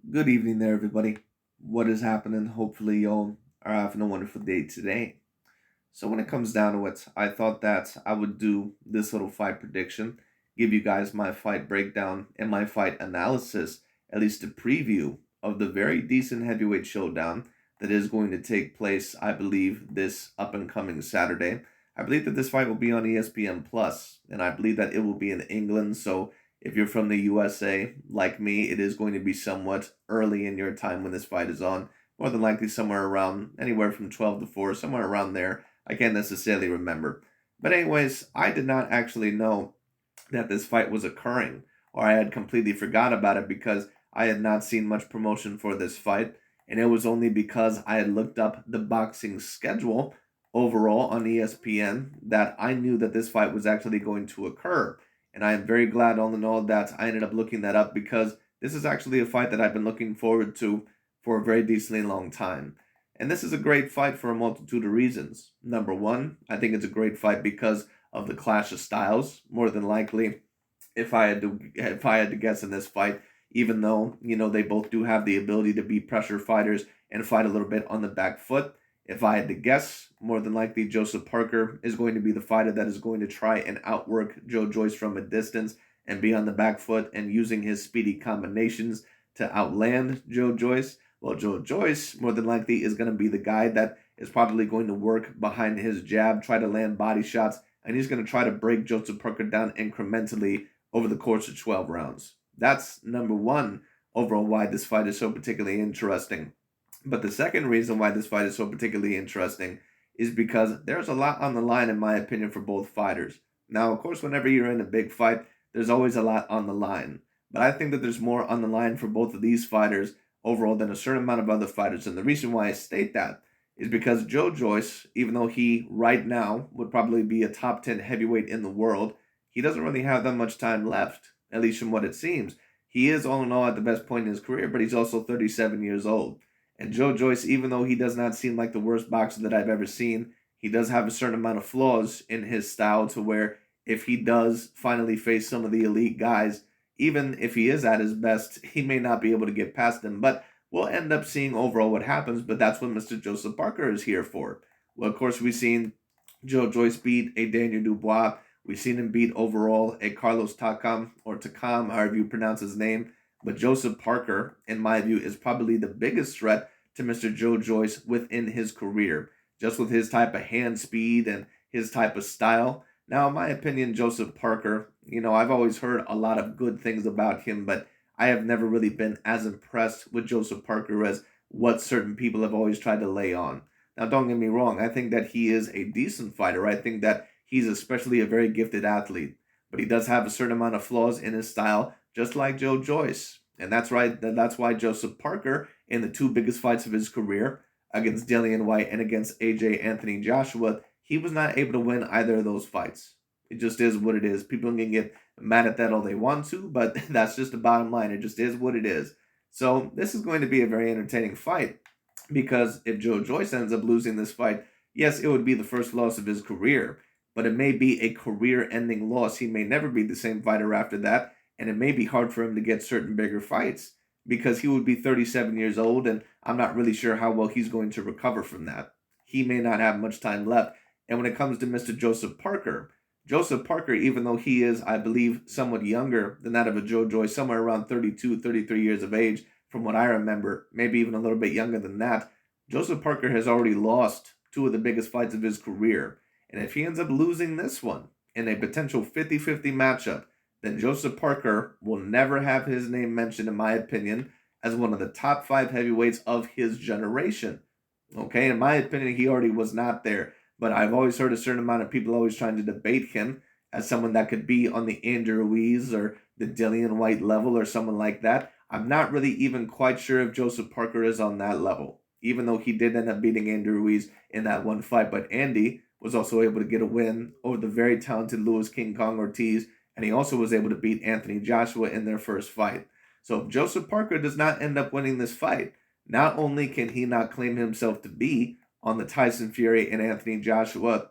Good evening there, everybody. What is happening? Hopefully, y'all are having a wonderful day today. So, when it comes down to it, I thought that I would do this little fight prediction, give you guys my fight breakdown and my fight analysis, at least a preview of the very decent heavyweight showdown that is going to take place, I believe, this up and coming Saturday. I believe that this fight will be on ESPN Plus, and I believe that it will be in England. So, if you're from the USA, like me, it is going to be somewhat early in your time when this fight is on. More than likely, somewhere around anywhere from 12 to 4, somewhere around there. I can't necessarily remember. But, anyways, I did not actually know that this fight was occurring, or I had completely forgot about it because I had not seen much promotion for this fight. And it was only because I had looked up the boxing schedule overall on ESPN that I knew that this fight was actually going to occur. And I am very glad all in all that I ended up looking that up because this is actually a fight that I've been looking forward to for a very decently long time. And this is a great fight for a multitude of reasons. Number one, I think it's a great fight because of the clash of styles. More than likely, if I had to guess in this fight, even though they both do have the ability to be pressure fighters and fight a little bit on the back foot, if I had to guess, more than likely Joseph Parker is going to be the fighter that is going to try and outwork Joe Joyce from a distance and be on the back foot and using his speedy combinations to outland Joe Joyce. Well, Joe Joyce more than likely is going to be the guy that is probably going to work behind his jab, try to land body shots, and he's going to try to break Joseph Parker down incrementally over the course of 12 rounds. That's number one overall why this fight is so particularly interesting. But the second reason why this fight is so particularly interesting is because there's a lot on the line, in my opinion, for both fighters. Now, of course, whenever you're in a big fight, there's always a lot on the line. But I think that there's more on the line for both of these fighters overall than a certain amount of other fighters. And the reason why I state that is because Joe Joyce, even though he right now would probably be a top 10 heavyweight in the world, he doesn't really have that much time left, at least from what it seems. He is all in all at the best point in his career, but he's also 37 years old. And Joe Joyce, even though he does not seem like the worst boxer that I've ever seen, he does have a certain amount of flaws in his style to where if he does finally face some of the elite guys, even if he is at his best, he may not be able to get past them. But we'll end up seeing overall what happens, but that's what Mr. Joseph Parker is here for. Well, of course, we've seen Joe Joyce beat a Daniel Dubois. We've seen him beat overall a Carlos Takam, or Takam, however you pronounce his name. But Joseph Parker, in my view, is probably the biggest threat to Mr. Joe Joyce within his career, just with his type of hand speed and his type of style. Now, in my opinion, Joseph Parker, I've always heard a lot of good things about him, but I have never really been as impressed with Joseph Parker as what certain people have always tried to lay on. Now, don't get me wrong, I think that he is a decent fighter. I think that he's especially a very gifted athlete, but he does have a certain amount of flaws in his style, just like Joe Joyce. And that's right, that's why Joseph Parker, in the two biggest fights of his career, against Dillian White and against AJ Anthony Joshua, he was not able to win either of those fights. It just is what it is. People can get mad at that all they want to, but that's just the bottom line. It just is what it is. So this is going to be a very entertaining fight because if Joe Joyce ends up losing this fight, yes, it would be the first loss of his career, but it may be a career-ending loss. He may never be the same fighter after that, and it may be hard for him to get certain bigger fights because he would be 37 years old, and I'm not really sure how well he's going to recover from that. He may not have much time left. And when it comes to Mr. Joseph Parker, even though he is, I believe, somewhat younger than that of a Joe Joyce, somewhere around 32, 33 years of age, from what I remember, maybe even a little bit younger than that, Joseph Parker has already lost two of the biggest fights of his career. And if he ends up losing this one in a potential 50-50 matchup, then Joseph Parker will never have his name mentioned, in my opinion, as one of the top five heavyweights of his generation. Okay, in my opinion, he already was not there. But I've always heard a certain amount of people always trying to debate him as someone that could be on the Andrew Ruiz or the Dillian White level or someone like that. I'm not really even quite sure if Joseph Parker is on that level, even though he did end up beating Andrew Ruiz in that one fight. But Andy was also able to get a win over the very talented Louis King Kong Ortiz, and he also was able to beat Anthony Joshua in their first fight. So if Joseph Parker does not end up winning this fight, not only can he not claim himself to be on the Tyson Fury and Anthony Joshua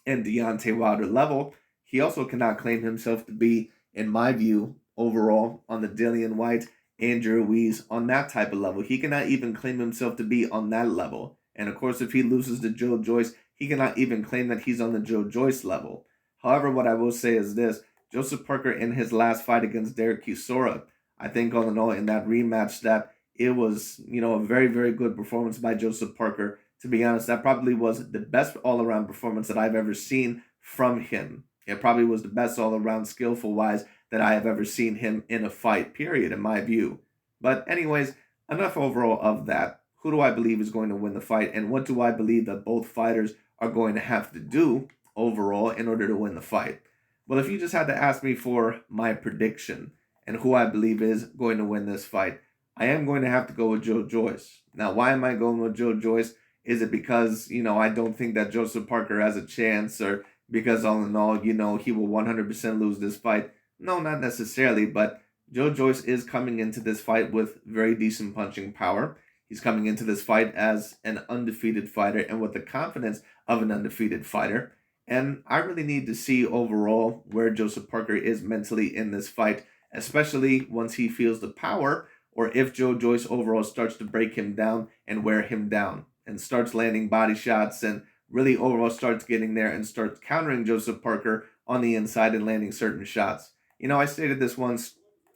and Deontay Wilder level, he also cannot claim himself to be, in my view, overall on the Dillian White Andrew Ruiz on that type of level. He cannot even claim himself to be on that level. And of course, if he loses to Joe Joyce, he cannot even claim that he's on the Joe Joyce level. However, what I will say is this: Joseph Parker in his last fight against Derek Chisora, I think all in all in that rematch that it was, a very, very good performance by Joseph Parker. To be honest, that probably was the best all-around performance that I've ever seen from him. It probably was the best all-around skillful wise that I have ever seen him in a fight, period, in my view. But anyways, enough overall of that. Who do I believe is going to win the fight, and what do I believe that both fighters are going to have to do overall in order to win the fight? Well, if you just had to ask me for my prediction and who I believe is going to win this fight, I am going to have to go with Joe Joyce. Now, why am I going with Joe Joyce? Is it because, I don't think that Joseph Parker has a chance, or because all in all, he will 100% lose this fight? No, not necessarily, but Joe Joyce is coming into this fight with very decent punching power. He's coming into this fight as an undefeated fighter and with the confidence of an undefeated fighter. And I really need to see overall where Joseph Parker is mentally in this fight, especially once he feels the power, or if Joe Joyce overall starts to break him down and wear him down and starts landing body shots and really overall starts getting there and starts countering Joseph Parker on the inside and landing certain shots. I stated this once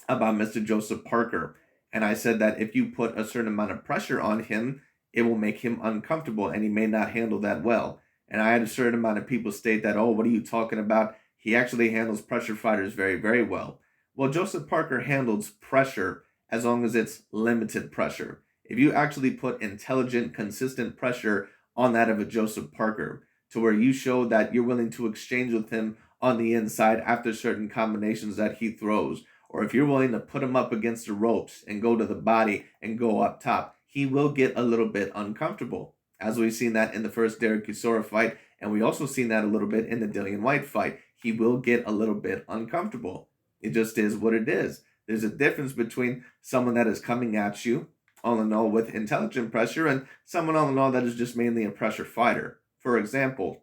about Mr. Joseph Parker, and I said that if you put a certain amount of pressure on him, it will make him uncomfortable and he may not handle that well. And I had a certain amount of people state that, oh, what are you talking about? He actually handles pressure fighters very, very well. Well, Joseph Parker handles pressure as long as it's limited pressure. If you actually put intelligent, consistent pressure on that of a Joseph Parker, to where you show that you're willing to exchange with him on the inside after certain combinations that he throws, or if you're willing to put him up against the ropes and go to the body and go up top, he will get a little bit uncomfortable. As we've seen that in the first Derek Chisora fight, and we also seen that a little bit in the Dillian White fight. He will get a little bit uncomfortable. It just is what it is. There's a difference between someone that is coming at you, all in all, with intelligent pressure, and someone all in all that is just mainly a pressure fighter. For example,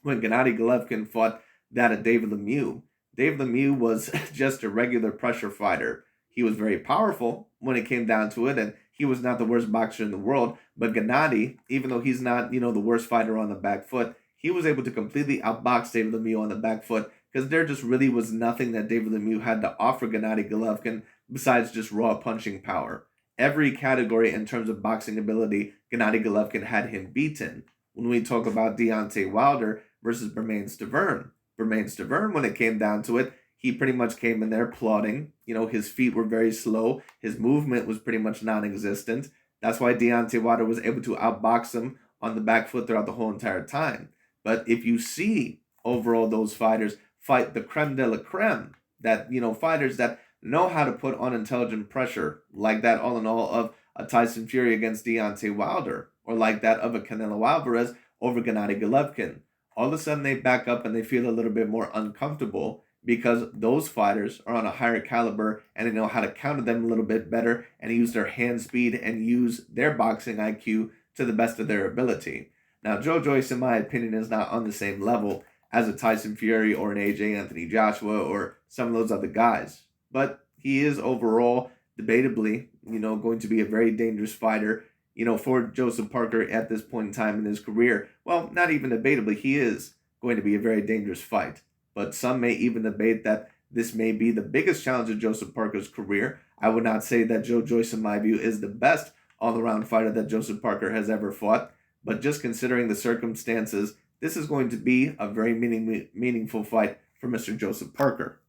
when Gennady Golovkin fought that of David Lemieux, Dave Lemieux was just a regular pressure fighter. He was very powerful when it came down to it, and he was not the worst boxer in the world. But Gennady, even though he's not, the worst fighter on the back foot, he was able to completely outbox David Lemieux on the back foot because there just really was nothing that David Lemieux had to offer Gennady Golovkin besides just raw punching power. Every category in terms of boxing ability, Gennady Golovkin had him beaten. When we talk about Deontay Wilder versus Bermane Stiverne, when it came down to it, he pretty much came in there plodding. His feet were very slow. His movement was pretty much non-existent. That's why Deontay Wilder was able to outbox him on the back foot throughout the whole entire time. But if you see overall those fighters fight the creme de la creme, that, fighters that know how to put on intelligent pressure, like that all in all of a Tyson Fury against Deontay Wilder, or like that of a Canelo Alvarez over Gennady Golovkin, all of a sudden they back up and they feel a little bit more uncomfortable because those fighters are on a higher caliber and they know how to counter them a little bit better and use their hand speed and use their boxing IQ to the best of their ability. Now, Joe Joyce, in my opinion, is not on the same level as a Tyson Fury or an AJ Anthony Joshua or some of those other guys. But he is overall, debatably, going to be a very dangerous fighter, for Joseph Parker at this point in time in his career. Well, not even debatably, he is going to be a very dangerous fight. But some may even debate that this may be the biggest challenge of Joseph Parker's career. I would not say that Joe Joyce, in my view, is the best all-around fighter that Joseph Parker has ever fought. But just considering the circumstances, this is going to be a very meaningful fight for Mr. Joseph Parker.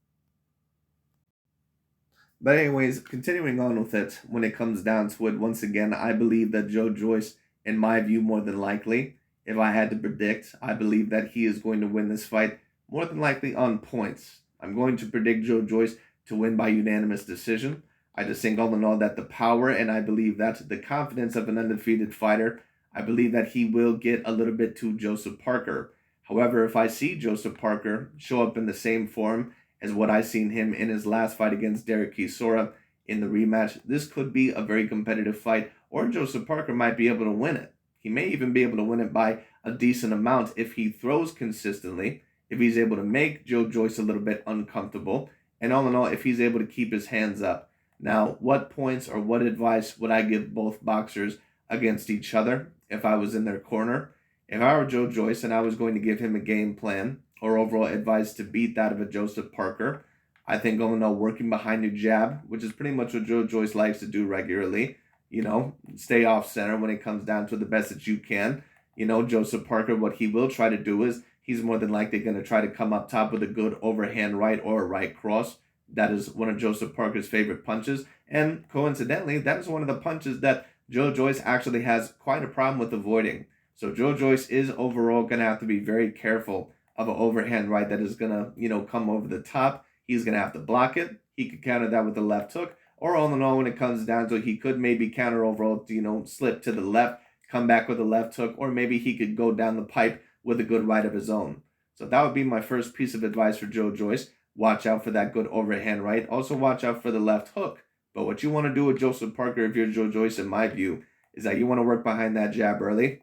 But anyways, continuing on with it, when it comes down to it, once again, I believe that Joe Joyce, in my view, more than likely, if I had to predict, I believe that he is going to win this fight more than likely on points. I'm going to predict Joe Joyce to win by unanimous decision. I just think all in all that the power, and I believe that the confidence of an undefeated fighter, I believe that he will get a little bit to Joseph Parker. However, if I see Joseph Parker show up in the same form as what I seen him in his last fight against Derek Chisora in the rematch, this could be a very competitive fight, or Joseph Parker might be able to win it. He may even be able to win it by a decent amount if he throws consistently, if he's able to make Joe Joyce a little bit uncomfortable, and all in all, if he's able to keep his hands up. Now, what points or what advice would I give both boxers against each other if I was in their corner? If I were Joe Joyce and I was going to give him a game plan or overall advice to beat that of a Joseph Parker, I think all in all, working behind your jab, which is pretty much what Joe Joyce likes to do regularly, stay off center when it comes down to the best that you can. Joseph Parker, what he will try to do is he's more than likely going to try to come up top with a good overhand right or a right cross. That is one of Joseph Parker's favorite punches. And coincidentally, that is one of the punches that Joe Joyce actually has quite a problem with avoiding. So Joe Joyce is overall going to have to be very careful of an overhand right that is going to, come over the top. He's going to have to block it. He could counter that with the left hook. Or all in all, when it comes down to it, he could maybe counter overall to, slip to the left, come back with a left hook, or maybe he could go down the pipe with a good right of his own. So that would be my first piece of advice for Joe Joyce. Watch out for that good overhand right. Also watch out for the left hook. But what you want to do with Joseph Parker, if you're Joe Joyce, in my view, is that you want to work behind that jab early.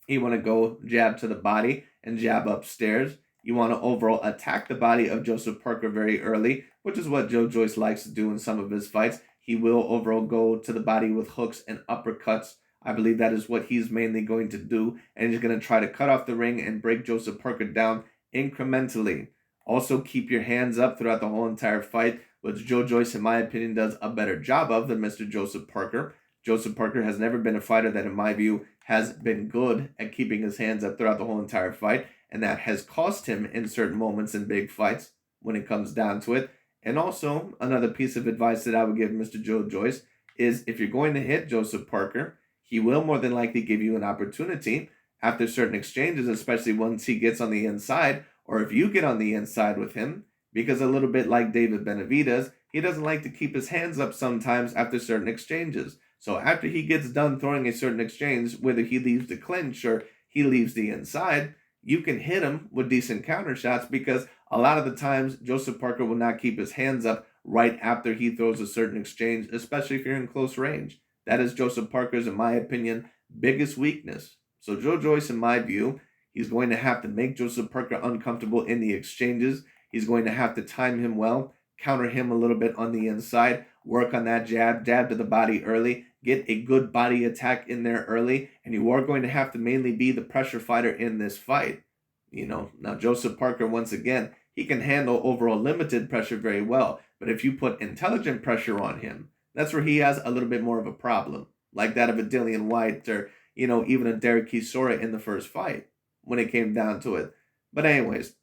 You want to go jab to the body and jab upstairs. You want to overall attack the body of Joseph Parker very early, which is what Joe Joyce likes to do in some of his fights. He will overall go to the body with hooks and uppercuts. I believe that is what he's mainly going to do, and he's going to try to cut off the ring and break Joseph Parker down incrementally. Also, keep your hands up throughout the whole entire fight, which Joe Joyce, in my opinion, does a better job of than Mr. Joseph Parker. Joseph Parker has never been a fighter that, in my view, has been good at keeping his hands up throughout the whole entire fight, and that has cost him in certain moments in big fights when it comes down to it. And also, another piece of advice that I would give Mr. Joe Joyce is if you're going to hit Joseph Parker, he will more than likely give you an opportunity after certain exchanges, especially once he gets on the inside, or if you get on the inside with him, because a little bit like David Benavidez, he doesn't like to keep his hands up sometimes after certain exchanges. So after he gets done throwing a certain exchange, whether he leaves the clinch or he leaves the inside, you can hit him with decent counter shots because a lot of the times Joseph Parker will not keep his hands up right after he throws a certain exchange, especially if you're in close range. That is Joseph Parker's, in my opinion, biggest weakness. So Joe Joyce, in my view, he's going to have to make Joseph Parker uncomfortable in the exchanges. He's going to have to time him well, counter him a little bit on the inside, work on that jab to the body early, get a good body attack in there early, and you are going to have to mainly be the pressure fighter in this fight. Now Joseph Parker, once again, he can handle overall limited pressure very well, but if you put intelligent pressure on him, that's where he has a little bit more of a problem, like that of a Dillian White or, even a Derek Chisora in the first fight when it came down to it. But anyways,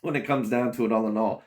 when it comes down to it all in all,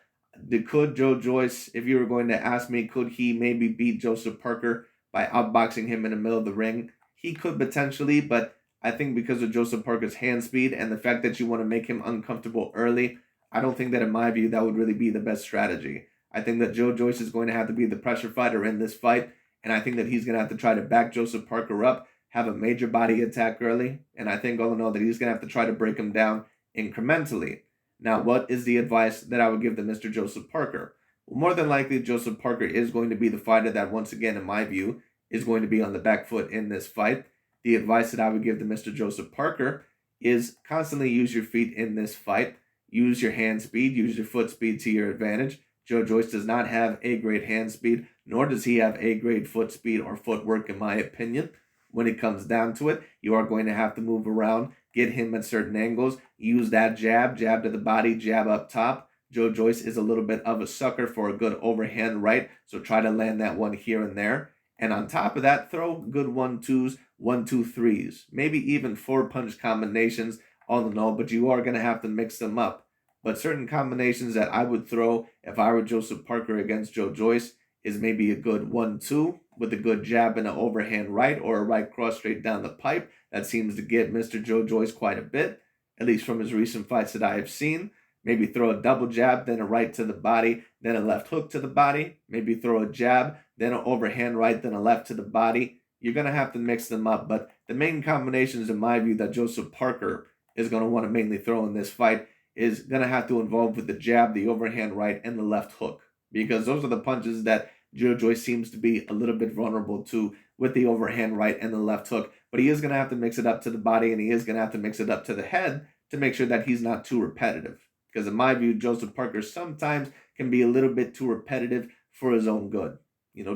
could Joe Joyce, if you were going to ask me, could he maybe beat Joseph Parker by outboxing him in the middle of the ring? He could potentially, but I think because of Joseph Parker's hand speed and the fact that you want to make him uncomfortable early, I don't think that, in my view, that would really be the best strategy. I think that Joe Joyce is going to have to be the pressure fighter in this fight, and I think that he's going to have to try to back Joseph Parker up, have a major body attack early, and I think all in all that he's going to have to try to break him down incrementally. Now, what is the advice that I would give to Mr. Joseph Parker? Well, more than likely, Joseph Parker is going to be the fighter that, once again, in my view, is going to be on the back foot in this fight. The advice that I would give to Mr. Joseph Parker is constantly use your feet in this fight. Use your hand speed, use your foot speed to your advantage. Joe Joyce does not have a great hand speed, nor does he have a great foot speed or footwork, in my opinion. When it comes down to it, you are going to have to move around, get him at certain angles, use that jab to the body, jab up top. Joe Joyce is a little bit of a sucker for a good overhand right, so try to land that one here and there. And on top of that, throw good 1-2s, 1-2-3s, maybe even 4-punch combinations, all in all, but you are going to have to mix them up. But certain combinations that I would throw if I were Joseph Parker against Joe Joyce is maybe a good 1-2 with a good jab and an overhand right or a right cross straight down the pipe. That seems to get Mr. Joe Joyce quite a bit, at least from his recent fights that I have seen. Maybe throw a double jab, then a right to the body, then a left hook to the body. Maybe throw a jab, then an overhand right, then a left to the body. You're going to have to mix them up. But the main combinations, in my view, that Joseph Parker is going to want to mainly throw in this fight is going to have to involve with the jab, the overhand right, and the left hook. Because those are the punches that Joe Joyce seems to be a little bit vulnerable to with the overhand right and the left hook. But he is going to have to mix it up to the body, and he is going to have to mix it up to the head to make sure that he's not too repetitive. Because in my view, Joseph Parker sometimes can be a little bit too repetitive for his own good.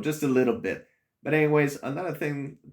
just a little bit. But anyways, another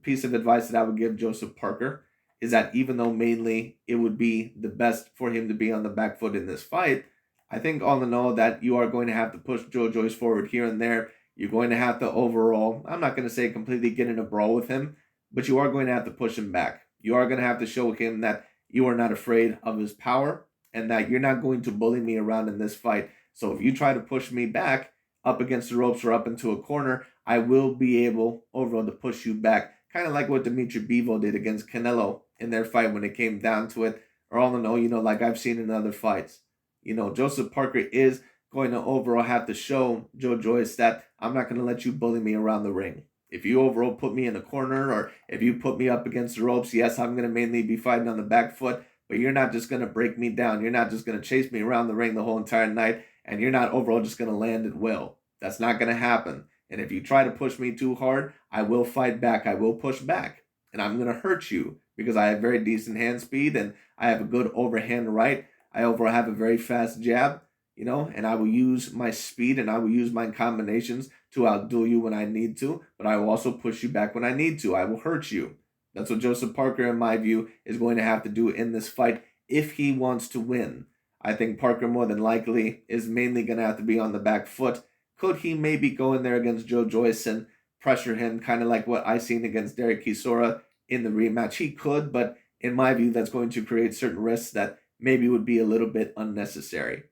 piece of advice that I would give Joseph Parker is that even though mainly it would be the best for him to be on the back foot in this fight, I think all in all that you are going to have to push Joe Joyce forward here and there. You're going to have to overall, I'm not going to say completely get in a brawl with him, but you are going to have to push him back. You are going to have to show him that you are not afraid of his power and that you're not going to bully me around in this fight. So if you try to push me back up against the ropes or up into a corner, I will be able overall to push you back. Kind of like what Dimitri Bivol did against Canelo in their fight when it came down to it. Or all in all, like I've seen in other fights. Joseph Parker is going to overall have to show Joe Joyce that I'm not going to let you bully me around the ring. If you overall put me in a corner or if you put me up against the ropes, yes, I'm going to mainly be fighting on the back foot, but you're not just going to break me down. You're not just going to chase me around the ring the whole entire night, and you're not overall just going to land at will. That's not going to happen. And if you try to push me too hard, I will fight back. I will push back. And I'm going to hurt you because I have very decent hand speed and I have a good overhand right. I overall have a very fast jab, and I will use my speed and I will use my combinations to outdo you when I need to, but I will also push you back when I need to. I will hurt you. That's what Joseph Parker, in my view, is going to have to do in this fight if he wants to win. I think Parker more than likely is mainly going to have to be on the back foot. Could he maybe go in there against Joe Joyce and pressure him, kind of like what I seen against Derek Chisora in the rematch? He could, but in my view, that's going to create certain risks that maybe would be a little bit unnecessary.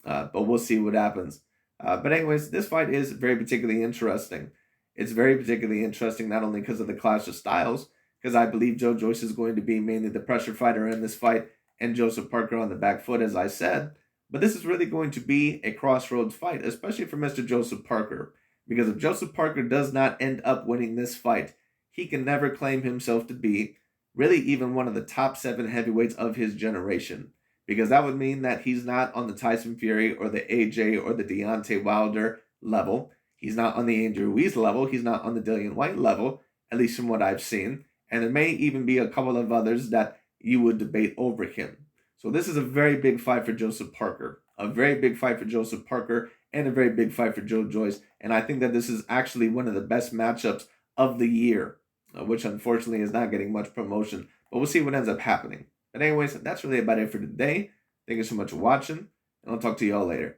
But we'll see what happens. But anyways, this fight is very particularly interesting. It's very particularly interesting not only because of the clash of styles, because I believe Joe Joyce is going to be mainly the pressure fighter in this fight and Joseph Parker on the back foot, as I said. But this is really going to be a crossroads fight, especially for Mr. Joseph Parker. Because if Joseph Parker does not end up winning this fight, he can never claim himself to be really even one of the top 7 heavyweights of his generation. Because that would mean that he's not on the Tyson Fury or the AJ or the Deontay Wilder level. He's not on the Andrew Ruiz level. He's not on the Dillian White level, at least from what I've seen. And there may even be a couple of others that you would debate over him. So this is a very big fight for Joseph Parker. A very big fight for Joseph Parker and a very big fight for Joe Joyce. And I think that this is actually one of the best matchups of the year, which unfortunately is not getting much promotion. But we'll see what ends up happening. But anyways, that's really about it for today. Thank you so much for watching, and I'll talk to you all later.